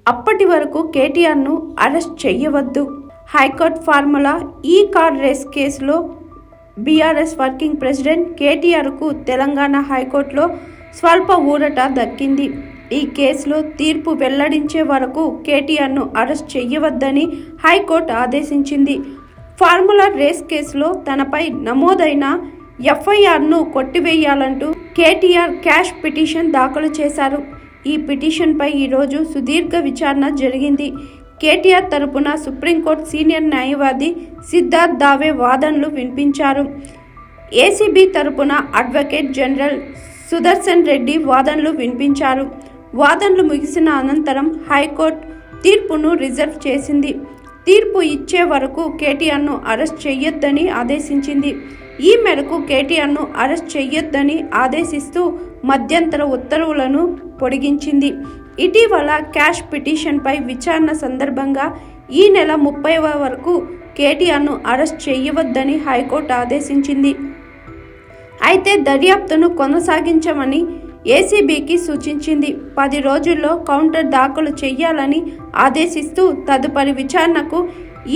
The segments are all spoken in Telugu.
అప్పటి వరకు కేటీఆర్ను అరెస్ట్ చేయవద్దు. హైకోర్టు ఫార్ములా ఈ కార్ రేస్ కేసులో బీఆర్ఎస్ వర్కింగ్ ప్రెసిడెంట్ కేటీఆర్కు తెలంగాణ హైకోర్టులో స్వల్ప ఊరట దక్కింది. ఈ కేసులో తీర్పు వెల్లడించే వరకు కేటీఆర్ను అరెస్ట్ చేయవద్దని హైకోర్టు ఆదేశించింది. ఫార్ములా రేస్ కేసులో తనపై నమోదైన ఎఫ్ఐఆర్ను కొట్టివేయాలంటూ కేటీఆర్ క్యాష్ పిటిషన్ దాఖలు చేశారు. ఈ పిటిషన్పై ఈరోజు సుదీర్ఘ విచారణ జరిగింది. కేటీఆర్ తరపున సుప్రీంకోర్టు సీనియర్ న్యాయవాది సిద్ధార్థ్ దావే వాదనలు వినిపించారు. ఏసీబీ తరపున అడ్వకేట్ జనరల్ సుదర్శన్ రెడ్డి వాదనలు వినిపించారు. వాదనలు ముగిసిన అనంతరం హైకోర్టు తీర్పును రిజర్వ్ చేసింది. తీర్పు ఇచ్చే వరకు కేటీఆర్ను అరెస్ట్ చేయొద్దని ఆదేశించింది. ఈ మేరకు కేటీఆర్ను అరెస్ట్ చేయొద్దని ఆదేశిస్తూ మధ్యంతర ఉత్తర్వులను పొడిగించింది. ఇటీవల క్యాష్ పిటిషన్పై విచారణ సందర్భంగా ఈ నెల 30వ వరకు కేటీఆర్ను అరెస్ట్ చేయవద్దని హైకోర్టు ఆదేశించింది. అయితే దర్యాప్తును కొనసాగించమని ఏసీబీకి సూచించింది. 10 రోజుల్లో కౌంటర్ దాఖలు చేయాలని ఆదేశిస్తూ తదుపరి విచారణకు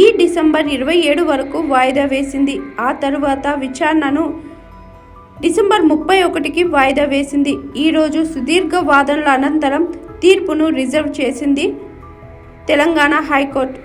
ఈ డిసెంబర్ 27 వరకు వాయిదా వేసింది. ఆ తరువాత విచారణను డిసెంబర్ 31కి వాయిదా వేసింది. ఈరోజు సుదీర్ఘ వాదనల అనంతరం తీర్పును రిజర్వ్ చేసింది తెలంగాణ హైకోర్టు.